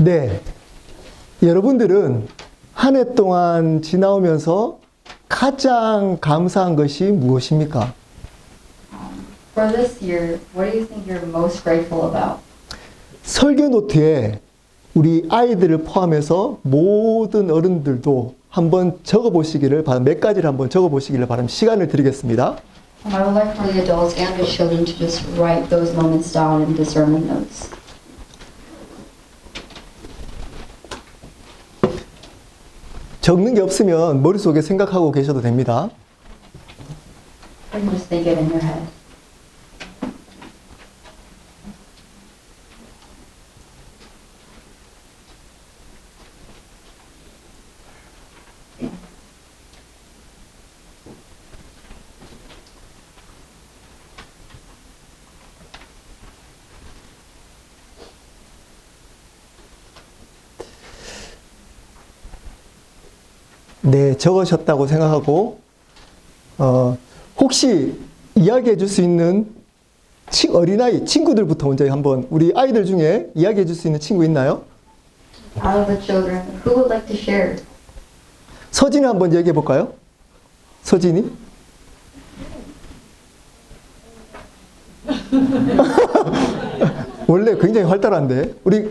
네. 여러분들은 한 해 동안 지나오면서 가장 감사한 것이 무엇입니까? For this year, what do you think you're most grateful about? 설교 노트에 우리 아이들을 포함해서 모든 어른들도 한번 적어보시기를 몇 가지를 한번 적어보시기를 바랍니다. 시간을 드리겠습니다. I would like for the adults and the children to just write those moments down in the sermon notes. 적는 게 없으면 머릿속에 생각하고 계셔도 됩니다. Or you can just think it in your head. 네, 적으셨다고 생각하고 혹시 이야기해 줄 수 있는 어린아이, 친구들부터 먼저 한번 우리 아이들 중에 이야기해 줄 수 있는 친구 있나요? Out of the children, who would like to share? 서진이 한번 얘기해 볼까요? 서진이? 원래 굉장히 활달한데 우리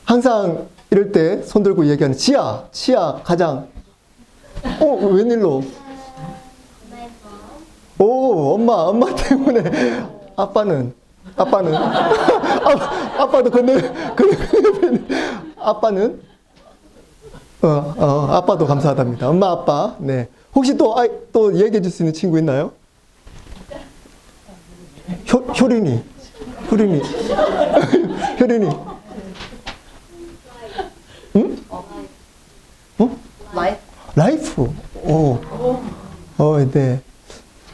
항상 이럴 때 손 들고 얘기하는 치아 가장 웬일로? 오, 엄마 때문에 아빠는 아빠도 아빠는 아빠도 감사하답니다. 엄마, 아빠. 네. 혹시 또 얘기해 줄 수 있는 친구 있나요? 효린이. 응? 라이프. 네.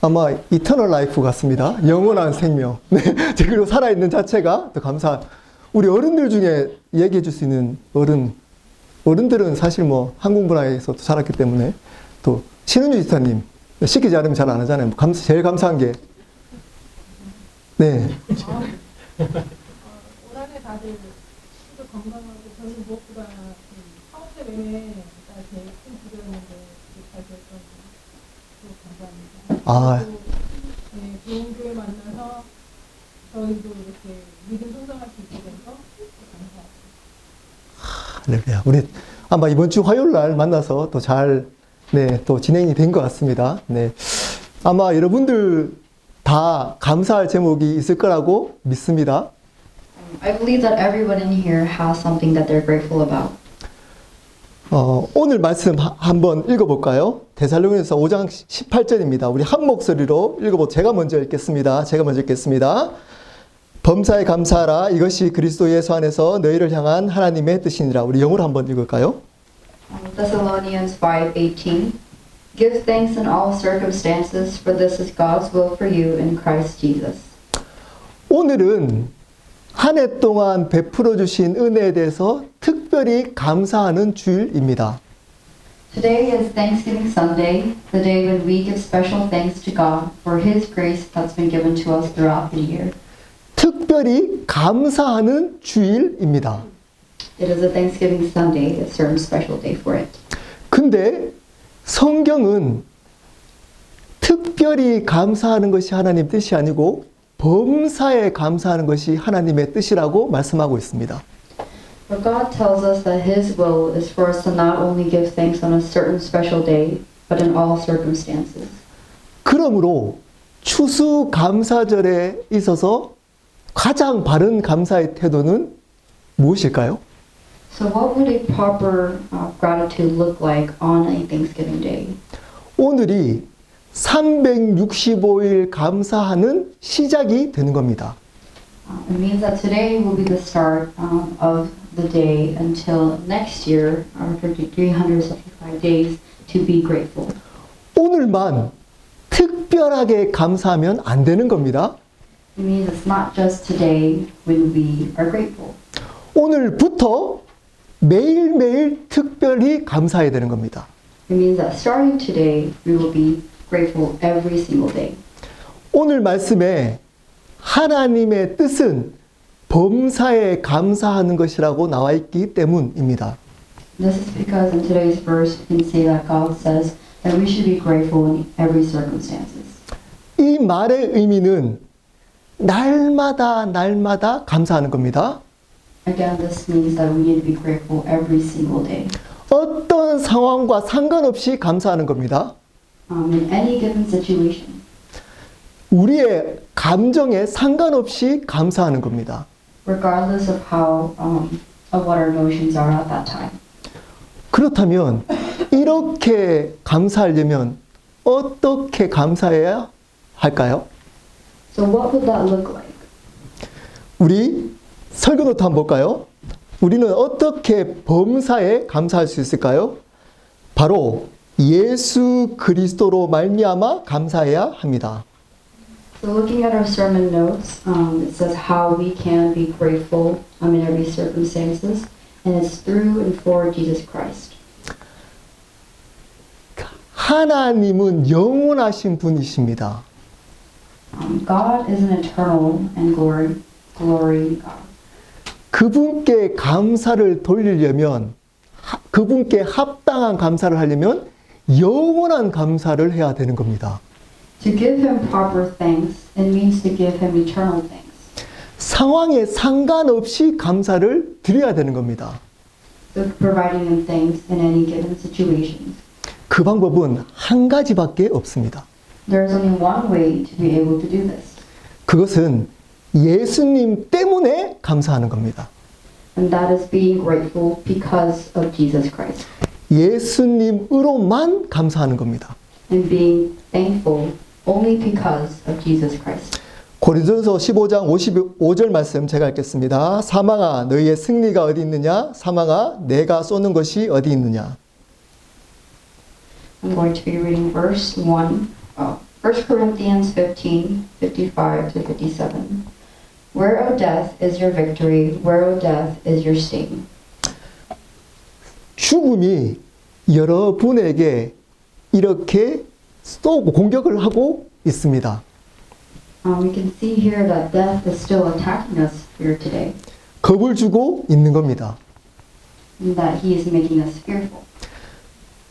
아마 이터널 라이프 같습니다. 영원한 생명. 네. 그리고 살아있는 자체가 더 우리 어른들 중에 얘기해 줄 수 있는 어른들은 사실 뭐 한국 문화에서 자랐기 때문에 또 신은주 지사님 시키지 않으면 잘 안 하잖아요. 제일 감사한 게 네. 올 한해 다들 모두 건강하고 저는 무엇보다 사업체 매매가 제일 큰 기도였는데 잘 됐던 감사합니다. 네, 좋은 교회 만나서 저희도 이렇게 믿음 성장할 수 있게 돼서 감사합니다. 할렐루야. 우리 아마 이번 주 화요일 날 만나서 또 또 진행이 된 것 같습니다. 네. 아마 여러분들 다 감사할 제목이 있을 거라고 믿습니다. I believe that everyone in here has something that they're grateful about. 오늘 말씀 한번 읽어볼까요? 데살로니가서 5장 18절입니다. 우리 한 목소리로 제가 먼저 읽겠습니다. 범사에 감사하라. 이것이 그리스도 예수 안에서 너희를 향한 하나님의 뜻이니라. 우리 영어로 한번 읽을까요? Thessalonians 5:18. Give thanks in all circumstances, for this is God's will for you in Christ Jesus. 오늘은 한 해 동안 베풀어 주신 은혜에 대해서 특별히 감사하는 주일입니다. Today is Thanksgiving Sunday, the day when we give special thanks to God for His grace that's been given to us throughout the year. 특별히 감사하는 주일입니다. It is a Thanksgiving Sunday, a certain special day for it. 근데 성경은 특별히 감사하는 것이 하나님 뜻이 아니고 범사에 감사하는 것이 하나님의 뜻이라고 말씀하고 있습니다. But God tells us that His will is for us to not only give thanks on a certain special day, but in all circumstances. 그러므로 추수감사절에 있어서 가장 바른 감사의 태도는 무엇일까요? So what would a proper gratitude look like on a Thanksgiving day? 오늘이 365일 감사하는 시작이 되는 겁니다. It means that today will be the start of the day until next year, for 365 days, to be grateful. 오늘만 특별하게 감사하면 안 되는 겁니다. It means it's not just today when we are grateful. 오늘부터 매일매일 특별히 감사해야 되는 겁니다. It means that starting today, we will be grateful every single day. 오늘 말씀에 하나님의 뜻은 범사에 감사하는 것이라고 나와 있기 때문입니다. This is because in today's verse we can see that God says that we should be grateful in every circumstances. 이 말의 의미는 날마다 감사하는 겁니다. Again, this means that we need to be grateful every single day. 어떤 상황과 상관없이 감사하는 겁니다. In any given situation. 우리의 감정에 상관없이 감사하는 겁니다. Regardless of how, of what our emotions are at that time. 그렇다면 이렇게 감사하려면 어떻게 감사해야 할까요? So what would that look like? 우리 설교 노트 한번 볼까요? 우리는 어떻게 범사에 감사할 수 있을까요? 바로 예수 그리스도로 말미암아 감사해야 합니다. So looking at our sermon notes, it says how we can be grateful in every circumstances, and it's through and for Jesus Christ. 하나님은 영원하신 분이십니다. God is an eternal and glory God. 그분께 감사를 돌리려면, 그분께 합당한 감사를 하려면 영원한 감사를 해야 되는 겁니다. To give him proper thanks, it means to give him eternal thanks. 상황에 상관없이 감사를 드려야 되는 겁니다. So providing him thanks in any given situations. 그 방법은 한 가지밖에 없습니다. There is only one way to be able to do this, 그것은 예수님 때문에 감사하는 겁니다. and that is being grateful because of Jesus Christ, 예수님으로만 감사하는 겁니다. and being thankful only because of Jesus Christ. 고린도전서 15장 55절 말씀 제가 읽겠습니다. 사망아 너희의 승리가 어디 있느냐? 사망아 내가 쏘는 것이 어디 있느냐? I'm going to be reading verse 1 Corinthians 15, 55 to 57. Where, O death, is your victory? Where, O death, is your sting? 죽음이 여러분에게 이렇게 쏘고 공격을 하고 있습니다. We can see here that death is still attacking us here today, 겁을 주고 있는 겁니다. and that he is making us fearful.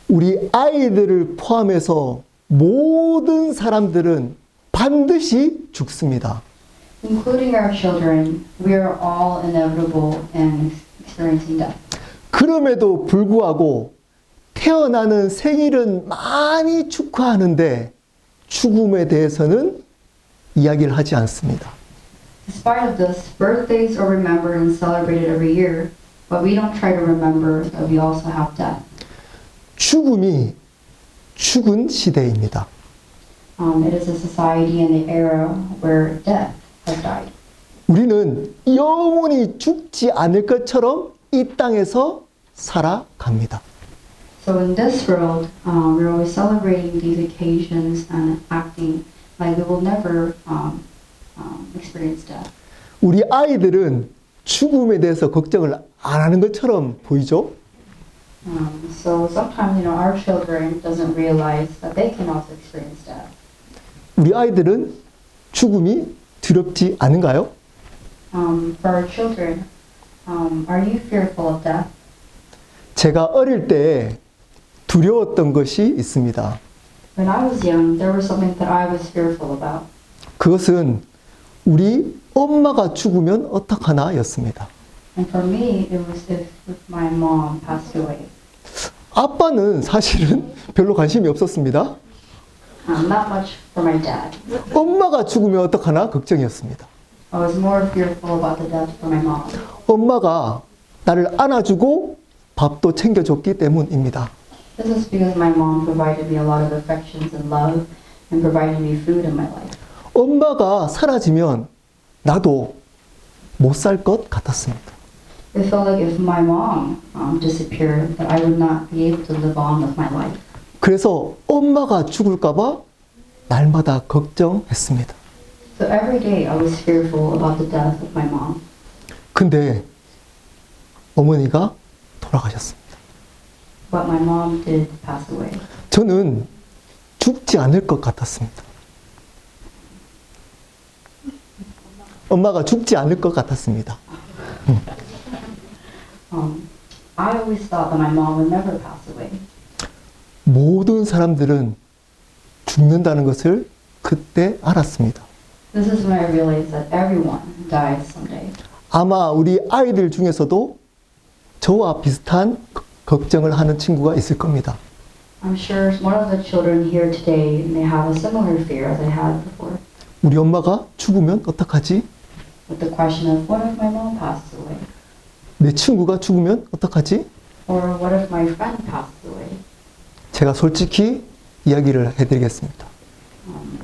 우리 아이들을 포함해서 모든 사람들은 반드시 죽습니다. Including our children, we are all inevitable and experiencing death. 그럼에도 불구하고 태어나는 생일은 많이 축하하는데 죽음에 대해서는 이야기를 하지 않습니다. Despite of this, birthdays are remembered and celebrated every year, but we don't try to remember that we also have death. 죽음이 죽은 시대입니다. It is a society and the era where death has died. 우리는 영원히 죽지 않을 것처럼 이 땅에서 살아갑니다. So in this world, we're always celebrating these occasions and acting like we will never experience death. 우리 아이들은 죽음에 대해서 걱정을 안 하는 것처럼 보이죠? So sometimes, our children doesn't realize that they can also experience death. 우리 아이들은 죽음이 두렵지 않은가요? For our children, are you fearful of death? 제가 어릴 때 두려웠던 것이 있습니다. When I was young, there was something that I was fearful about. 그것은 우리 엄마가 죽으면 어떡하나 였습니다. And for me, it was if my mom passed away. 아빠는 사실은 별로 관심이 없었습니다. Not much for my dad. 엄마가 죽으면 어떡하나 걱정이었습니다. I was more fearful about the death for my mom. 엄마가 나를 안아주고 밥도 챙겨줬기 때문입니다. This is because my mom provided me a lot of affections and love and provided me food in my life. 엄마가 사라지면 나도 못 살 것 같았습니다. It felt like if my mom disappeared, that I would not be able to live on with my life. 그래서 엄마가 죽을까봐 날마다 걱정했습니다. So every day I was fearful about the death of my mom. 근데 어머니가 돌아가셨습니다. But my mom did pass away. 저는 죽지 않을 것 같았습니다. 엄마가 죽지 않을 것 같았습니다. I always thought that my mom would never pass away. 모든 사람들은 죽는다는 것을 그때 알았습니다. This is when I realized that everyone dies someday. 아마 우리 아이들 중에서도 저와 비슷한 걱정을 하는 친구가 있을 겁니다. I'm sure one of the children here today may have a similar fear as I had before. 우리 엄마가 죽으면 어떡하지? With the question of what if my mom passes away? 내 친구가 죽으면 어떡하지? Or what if my friend passes away? 제가 솔직히 이야기를 해드리겠습니다.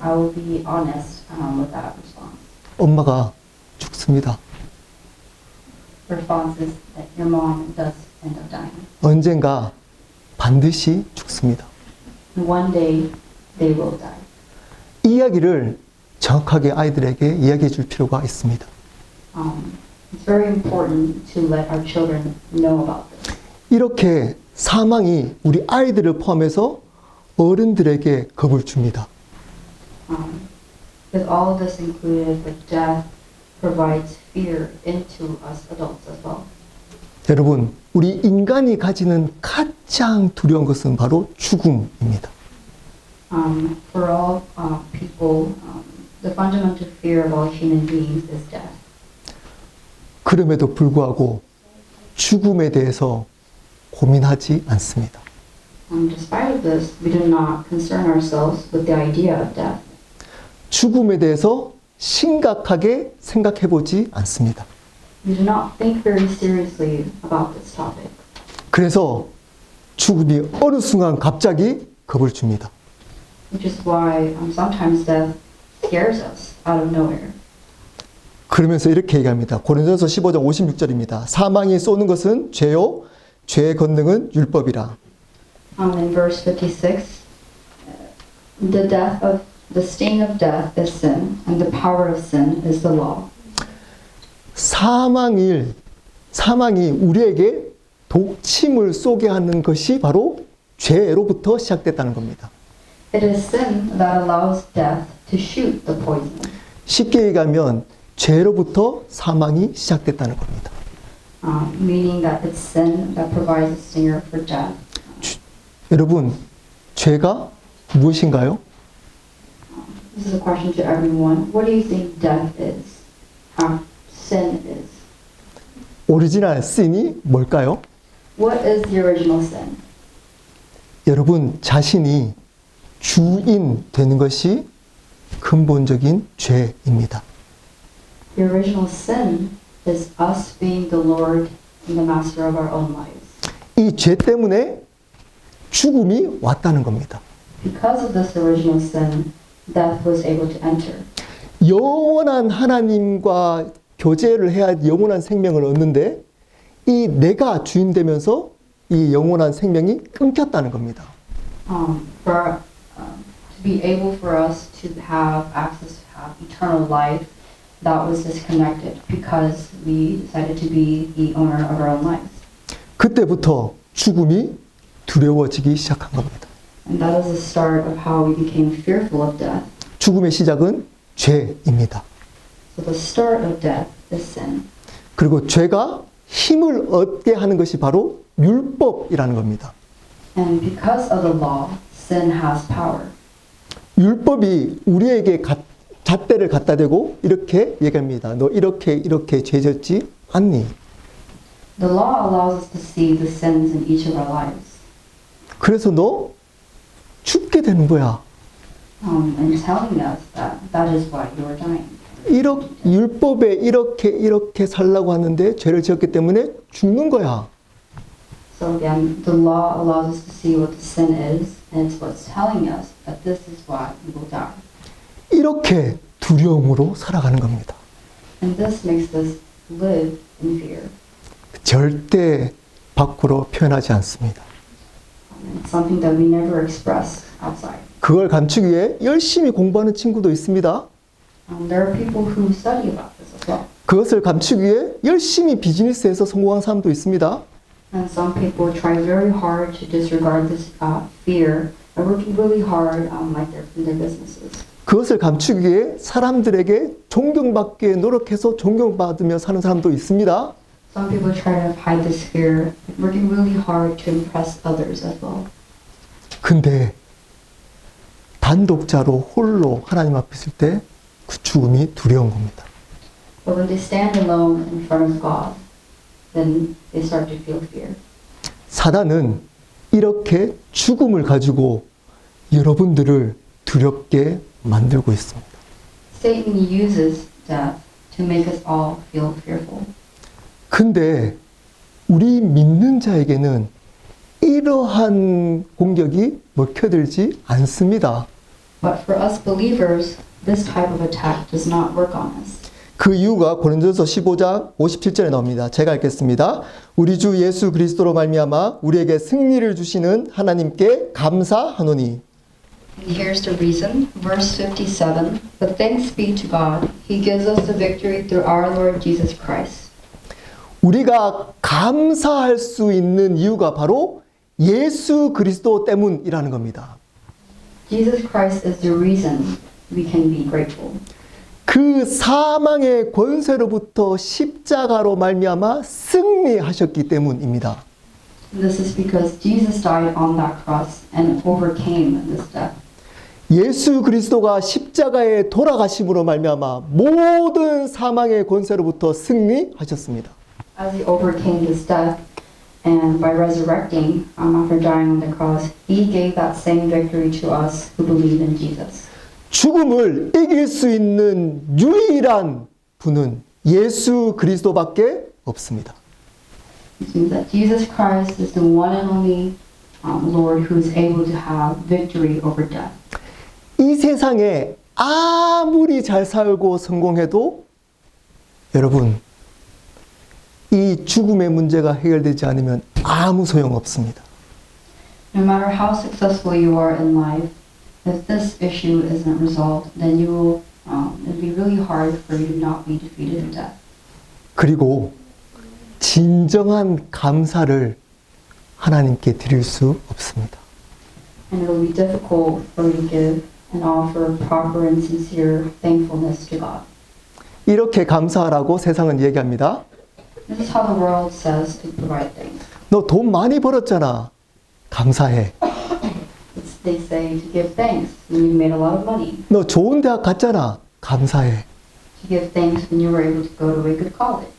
I will be honest with that response. 엄마가 죽습니다. The response is that your mom does end up dying. 언젠가 반드시 죽습니다. And one day they will die. 이 이야기를 정확하게 아이들에게 이야기해 줄 필요가 있습니다. It's very important to let our children know about this. 이렇게 사망이 우리 아이들을 포함해서 어른들에게 겁을 줍니다. With all of this included, the death provides fear into us adults as well. 여러분, 우리 인간이 가지는 가장 두려운 것은 바로 죽음입니다. For all people, the fundamental fear of all human beings is death. 그럼에도 불구하고 죽음에 대해서 고민하지 않습니다. Despite of this, we do not concern ourselves with the idea of death. 죽음에 대해서 심각하게 생각해 보지 않습니다. We do not think very seriously about this topic. 그래서 죽음이 어느 순간 갑자기 겁을 줍니다. Which is why sometimes death scares us out of nowhere. 그러면서 이렇게 얘기합니다. 고린도전서 15장 56절입니다. 사망이 쏘는 것은 죄요, 죄의 권능은 율법이라. In verse 56, the sting of death is sin, and the power of sin is the law. 사망이 우리에게 독침을 쏘게 하는 것이 바로 죄로부터 시작됐다는 겁니다. It is sin that allows death to shoot the poison. 쉽게 얘기하면 죄로부터 사망이 시작됐다는 겁니다. Meaning that it's sin that provides a stinger for death. 여러분, 죄가 무엇인가요? This is a question to everyone. What do you think death is? Sin is? 오리지널 신이 뭘까요? What is the original sin? 여러분 자신이 주인 되는 것이 근본적인 죄입니다. The original sin is us being the Lord and the master of our own lives. 이 죄 때문에 죽음이 왔다는 겁니다. Because of this original sin, death was able to enter. 영원한 하나님과 교제를 해야 영원한 생명을 얻는데 이 내가 주인 되면서 이 영원한 생명이 끊겼다는 겁니다. To be able for us to have access to have eternal life, that was disconnected because we decided to be the owner of our own lives. 그때부터 죽음이 두려워지기 시작한 겁니다. And that is the start of how we became fearful of death. 죽음의 시작은 죄입니다. So the start of death is sin. 그리고 죄가 힘을 얻게 하는 것이 바로 율법이라는 겁니다. And because of the law, sin has power. 율법이 우리에게 잣대를 갖다 대고 이렇게 얘기합니다. 너 이렇게 죄 졌지 않니? The law allows us to see the sins in each of our lives. 그래서 너 죽게 되는 거야. And telling us that that is why you are dying. 율법에 이렇게 살라고 하는데 죄를 지었기 때문에 죽는 거야. So again, the law allows us to see what the sin is, and it's what's telling us that this is why you will die. 이렇게 두려움으로 살아가는 겁니다. And this makes us live in fear. 절대 밖으로 표현하지 않습니다. And it's something that we never express outside. 그걸 감추기 위해 열심히 공부하는 친구도 있습니다. There are people who study about this as well. 그것을 감추기 위해 열심히 비즈니스에서 성공한 사람도 있습니다. And some people try very hard to disregard this fear and working really hard like in their businesses. 그것을 감추기 위해 사람들에게 존경받기에 노력해서 존경받으며 사는 사람도 있습니다. Some people try to hide this fear, working really hard to impress others as well. 근데 단독자로 홀로 하나님 앞에 있을 때 그 죽음이 두려운 겁니다. But when they stand alone in front of God, then they start to feel fear. 사단은 이렇게 죽음을 가지고 여러분들을 두렵게 만들고 있습니다. Satan uses death to make us all feel fearful. 근데 우리 믿는 자에게는 이러한 공격이 먹혀들지 않습니다. But for us believers, this type of attack does not work on us. 그 이유가 고린도서 15장 57절에 나옵니다. 제가 읽겠습니다. 우리 주 예수 그리스도로 말미암아 우리에게 승리를 주시는 하나님께 감사하노니. And here's the reason, verse 57. But thanks be to God, He gives us the victory through our Lord Jesus Christ. 우리가 감사할 수 있는 이유가 바로 예수 그리스도 때문이라는 겁니다. Jesus Christ is the reason we can be grateful. 그 사망의 권세로부터 십자가로 말미암아 승리하셨기 때문입니다. This is because Jesus died on that cross and overcame this death. 예수 그리스도가 십자가에 돌아가심으로 말미암아 모든 사망의 권세로부터 승리하셨습니다. As He overcame this death and by resurrecting after dying on the cross, He gave that same victory to us who believe in Jesus. 죽음을 이길 수 있는 유일한 분은 예수 그리스도밖에 없습니다. It means that Jesus Christ is the one and only Lord who is able to have victory over death. 이 세상에 아무리 잘 살고 성공해도 여러분 이 죽음의 문제가 해결되지 않으면 아무 소용 없습니다. No matter how successful you are in life, if this issue isn't resolved, then you will it'll be really hard for you to not be defeated in death. 그리고 진정한 감사를 하나님께 드릴 수 없습니다. And it will be difficult for you to give and offer proper and sincere thankfulness to God. 이렇게 감사하라고 세상은 얘기합니다. This is how the world says to provide things. 너 돈 많이 벌었잖아. 감사해. They say to give thanks when you've made a lot of money. 너 좋은 대학 갔잖아. 감사해. To give thanks when you were able to go to a good college.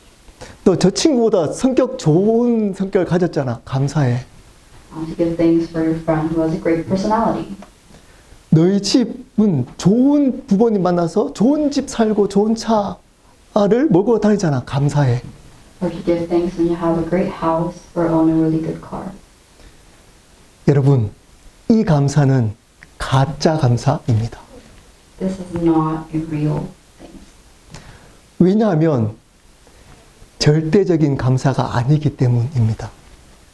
너 저 친구보다 성격 좋은 성격을 가졌잖아. 감사해. To give thanks for your friend who has a great personality. 너희 집은 좋은 부모님 만나서 좋은 집 살고 좋은 차를 몰고 다니잖아. 감사해. Or to give thanks when you have a great house or own a really good car. 여러분, 이 감사는 가짜 감사입니다. This is not a real thing. 왜냐하면 절대적인 감사가 아니기 때문입니다.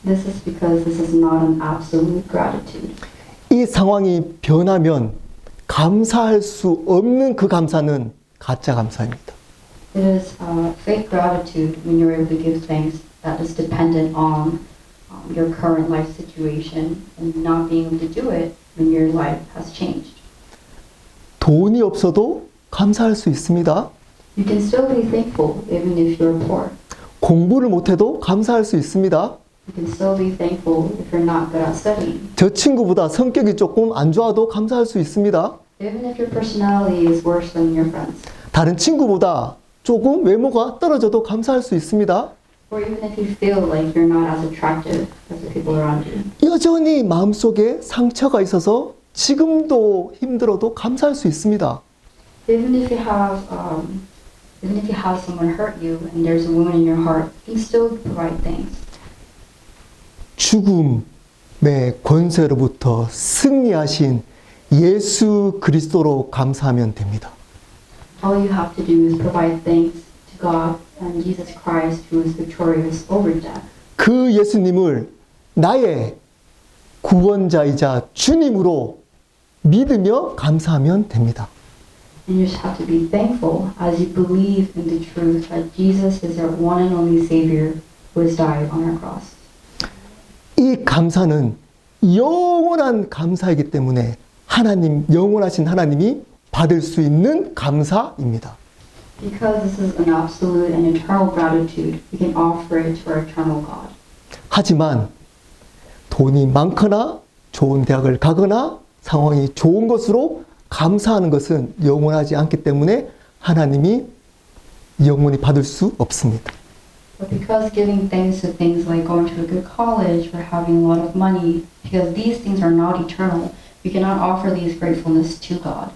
This is because this is not an absolute gratitude. 이 상황이 변하면 감사할 수 없는 그 감사는 가짜 감사입니다. It is fake gratitude when you're able to give thanks that is dependent on your current life situation and not being able to do it when your life has changed. 돈이 없어도 감사할 수 있습니다. You can still be thankful even if you're poor. 공부를 못해도 감사할 수 있습니다. You can still be thankful if you're not good at studying. 저 친구보다 성격이 조금 안 좋아도 감사할 수 있습니다. Even if your personality is worse than your friends. 다른 친구보다 조금 외모가 떨어져도 감사할 수 있습니다. Or even if you feel like you're not as attractive as the people around you. 여전히 마음속에 상처가 있어서 지금도 힘들어도 감사할 수 있습니다. Even if you have someone hurt you and there's a wound in your heart, you can still provide thanks. 죽음의 권세로부터 승리하신 예수 그리스도로 감사하면 됩니다. All you have to do is provide thanks to God and Jesus Christ who is victorious over death. 그 예수님을 나의 구원자이자 주님으로 믿으며 감사하면 됩니다. And you just have to be thankful as you believe in the truth that Jesus is our one and only Savior who has died on our cross. 이 감사는 영원한 감사이기 때문에 영원하신 하나님이 받을 수 있는 감사입니다. Because this is an absolute and eternal gratitude, we can offer it to our eternal God. 하지만 돈이 많거나 좋은 대학을 가거나 상황이 좋은 것으로 감사하는 것은 영원하지 않기 때문에 하나님이 영원히 받을 수 없습니다. But because giving thanks to things like going to a good college or having a lot of money, because these things are not eternal, we cannot offer these gratefulness to God.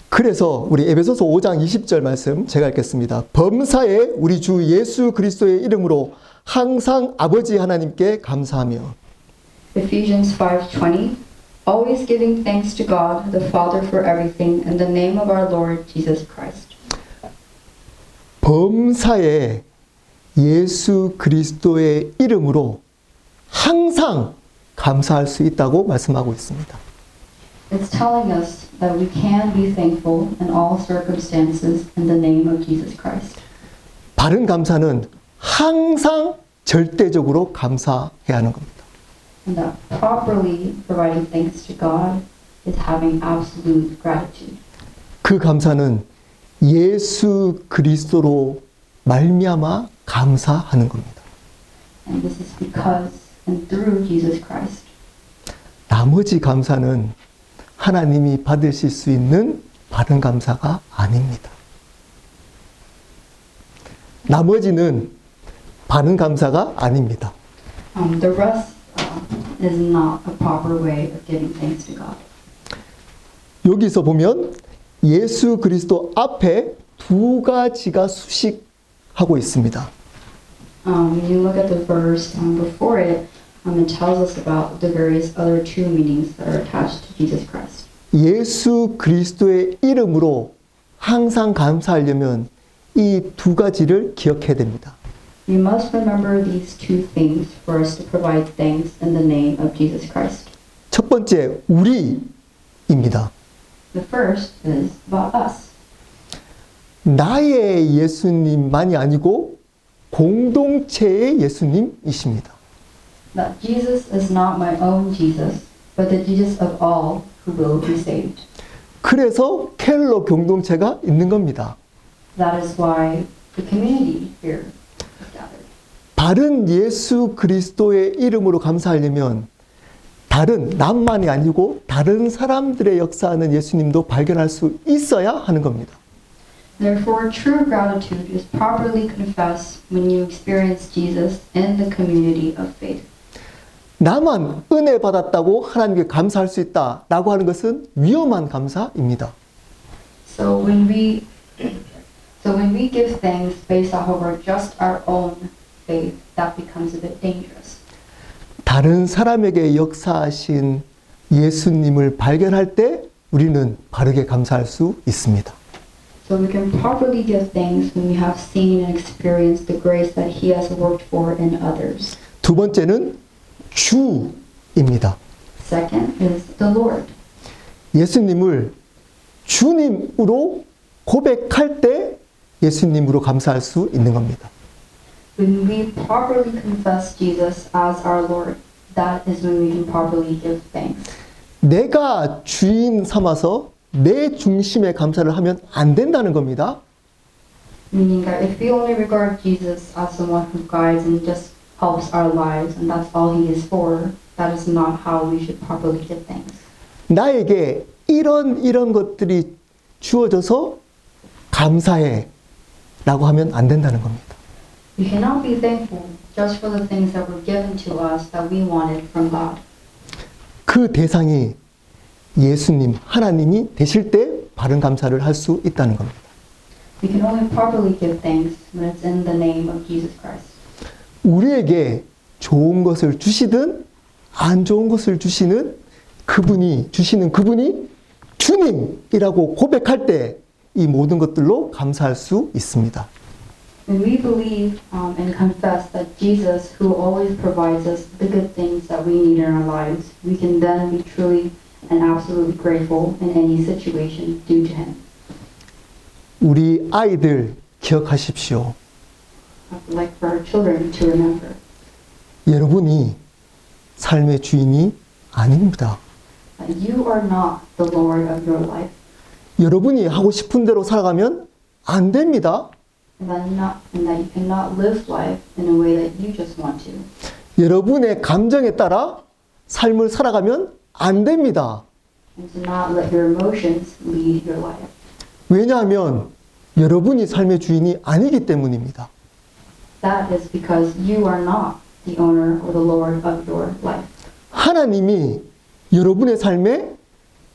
그래서 우리 에베소서 5장 20절 말씀 제가 읽겠습니다. 범사에 우리 주 예수 그리스도의 이름으로 항상 아버지 하나님께 감사하며 Ephesians 5:20, always giving thanks to God, the Father for everything, in the name of our Lord Jesus Christ. 범사에 예수 그리스도의 이름으로 항상 감사할 수 있다고 말씀하고 있습니다. It's telling us that we can be thankful in all circumstances in the name of Jesus Christ. 바른 감사는 항상 절대적으로 감사해야 하는 겁니다. And that properly providing thanks to God is having absolute gratitude. 그 감사는 예수 그리스도로 말미암아 감사하는 겁니다. And this is because and through Jesus Christ. 나머지 감사는 하나님이 받으실 수 있는 바른 감사가 아닙니다. 나머지는 바른 감사가 아닙니다. The rest is not a proper way of giving thanks to God. 여기서 보면 예수 그리스도 앞에 두 가지가 수식하고 있습니다. When you look at the verse before it, it tells us about the various other two meanings that are attached to Jesus Christ. 예수 그리스도의 이름으로 항상 감사하려면 이 두 가지를 기억해야 됩니다. We must remember these two things for us to provide thanks in the name of Jesus Christ. 첫 번째, 우리입니다. The first is about us. 나의 예수님만이 아니고 공동체의 예수님이십니다. That Jesus is not my own Jesus, but the Jesus of all who will be saved. 그래서 켈러 공동체가 있는 겁니다. That is why the community here is gathered. 바른 예수 그리스도의 이름으로 감사하려면 다른 남만이 아니고 다른 사람들의 역사하는 예수님도 발견할 수 있어야 하는 겁니다. Therefore, true gratitude is properly confessed when you experience Jesus in the community of faith. 나만 은혜 받았다고 하나님께 감사할 수 있다라고 하는 것은 위험한 감사입니다. So when we give thanks based off of just our own faith, that becomes a bit dangerous. 다른 사람에게 역사하신 예수님을 발견할 때 우리는 바르게 감사할 수 있습니다. So we can properly give thanks when we have seen and experienced the grace that He has worked for in others. 두 번째는 주입니다. Second is the Lord. 예수님을 주님으로 고백할 때 예수님으로 감사할 수 있는 겁니다. When we properly confess Jesus as our Lord, that is when we can properly give thanks. 내가 주인 삼아서 내 중심에 감사를 하면 안 된다는 겁니다. Meaning that if we only regard Jesus as someone who guides and just helps our lives and that's all He is for, that is not how we should properly give thanks. 나에게 이런 것들이 주어져서 감사해 라고 하면 안 된다는 겁니다. We cannot be thankful just for the things that were given to us that we wanted from God. 그 대상이 예수님, 하나님이 되실 때 바른 감사를 할 수 있다는 겁니다. We can only properly give thanks when it's in the name of Jesus Christ. 우리에게 좋은 것을 주시든 안 좋은 것을 주시는 그분이 주님이라고 고백할 때 이 모든 것들로 감사할 수 있습니다. When we believe and confess that Jesus, who always provides us the good things that we need in our lives, we can then be truly and absolutely grateful in any situation due to Him. 우리 아이들 기억하십시오. I would like for our children to remember 여러분이 삶의 주인이 아닙니다. that you are not the Lord of your life. 여러분이 하고 싶은 대로 살아가면 안 됩니다. and that you cannot live life in a way that you just want to. 여러분의 감정에 따라 삶을 살아가면 안 됩니다. And to not let your emotions lead your life. 왜냐하면 여러분이 삶의 주인이 아니기 때문입니다. That is because you are not the owner or the Lord of your life. 하나님이 여러분의 삶의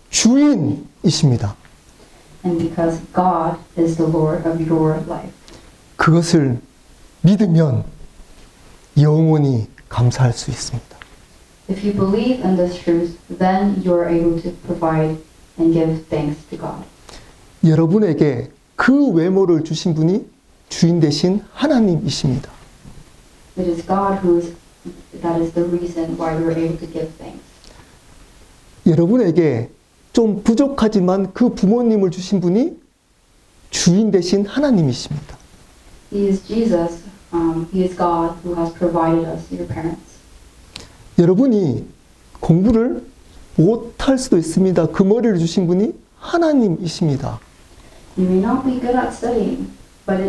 주인이십니다. And because God is the Lord of your life. 그것을 믿으면 영원히 감사할 수 있습니다. If you believe in this truth, then you are able to provide and give thanks to God. 여러분에게 그 외모를 주신 분이 주인 되신 하나님이십니다. It is God that is the reason why we are able to give thanks. 여러분에게 좀 부족하지만 그 부모님을 주신 분이 주인 되신 하나님이십니다. He is Jesus. He is God who has provided us, your parents. 여러분이 공부를 못할 수도 있습니다. 그 머리를 주신 분이 하나님이십니다. You may not be good at studying, but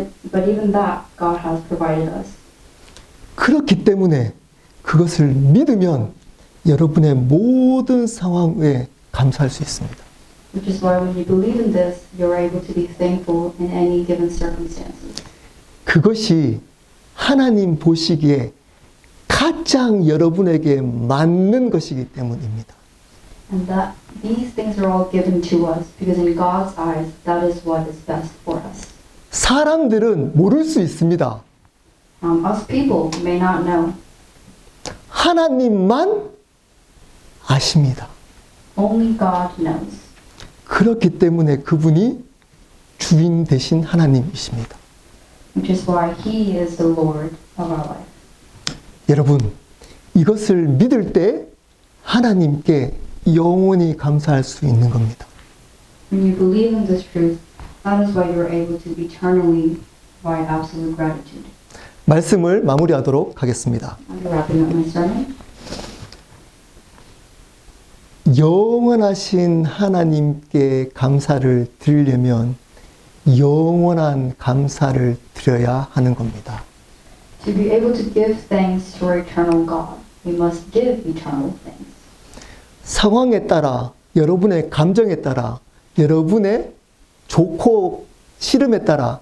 even that God has provided us. 그렇기 때문에 그것을 믿으면 여러분의 모든 상황에 감사할 수 있습니다. Which is why when you believe in this, you're able to be thankful in any given circumstances. 그것이 하나님 보시기에 가장 여러분에게 맞는 것이기 때문입니다. And that these things are all given to us because in God's eyes, that is what is best for us. 사람들은 모를 수 있습니다. Us people may not know. 하나님만 아십니다. Only God knows. 그렇기 때문에 그분이 주인 되신 하나님이십니다. Which is why He is the Lord of our life. 여러분, 이것을 믿을 때 하나님께 영원히 감사할 수 있는 겁니다. When you believe in this truth, that is why you are able to eternally provide absolute gratitude. 말씀을 마무리하도록 하겠습니다. I'll be wrapping up my sermon. 영원하신 하나님께 감사를 드리려면 영원한 감사를 드려야 하는 겁니다. To be able to give thanks to our eternal God, we must give eternal thanks. 상황에 따라, 여러분의 감정에 따라, 여러분의 좋고 싫음에 따라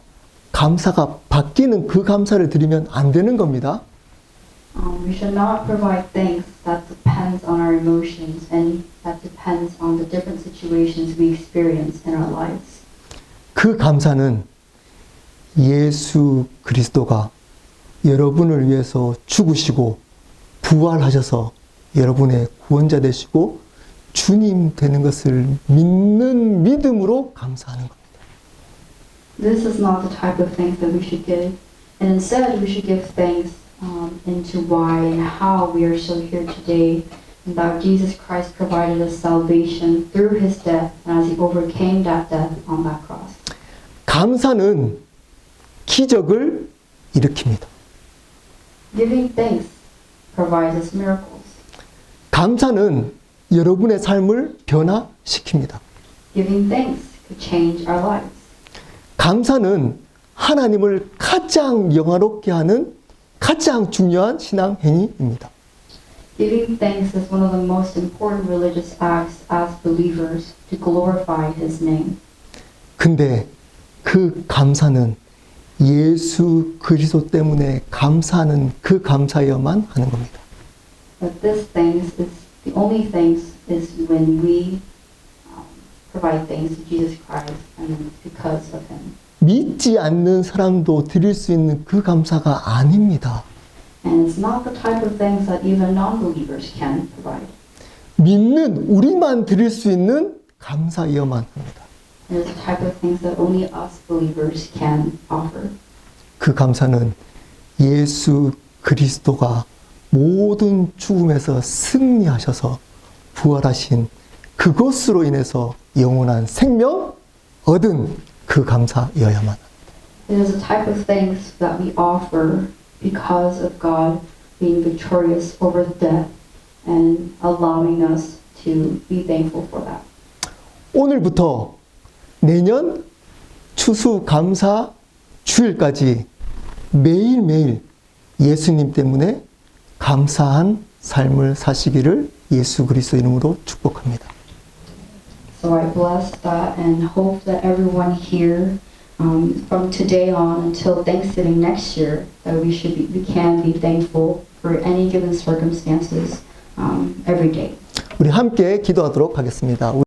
감사가 바뀌는 그 감사를 드리면 안 되는 겁니다. We should not provide thanks that depends on our emotions and that depends on the different situations we experience in our lives. 그 감사는 예수 그리스도가 여러분을 위해서 죽으시고 부활하셔서 여러분의 구원자 되시고 주님 되는 것을 믿는 믿음으로 감사하는 겁니다. This is not the type of thanks that we should give, and instead we should give thanks into why and how we are still here today, and that Jesus Christ provided us salvation through His death, and as He overcame that death on that cross. 감사는 기적을 일으킵니다. Giving thanks provides us miracles. 감사는 여러분의 삶을 변화시킵니다. Giving thanks could change our lives. 감사는 하나님을 가장 영화롭게 하는 가장 중요한 신앙 행위입니다. Giving thanks is one of the most important religious acts as believers to glorify His name. 근데 그 감사는 예수 그리스도 때문에 감사하는 그 감사여만 하는 겁니다. But this thanks is the only thanks is when we provide thanks to Jesus Christ and because of Him. 믿지 않는 사람도 드릴 수 있는 그 감사가 아닙니다. And it's not the type of thanks that even non-believers can provide. 믿는 우리만 드릴 수 있는 감사여만 합니다. It is the type of things that only us believers can offer. 그 감사는 예수 그리스도가 모든 죽음에서 승리하셔서 부활하신 그것으로 인해서 영원한 생명 얻은 그 감사여야만 합니다. It is a type of thanks that we offer because of God being victorious over death and allowing us to be thankful for that. 오늘부터 내년 추수감사 주일까지 매일매일 예수님 때문에 감사한 삶을 사시기를 예수 그리스도 이름으로 축복합니다. So I bless that and hope that everyone here, from today on until Thanksgiving next year, that we can be thankful for any given circumstances every day. 우리 함께 기도하도록 하겠습니다.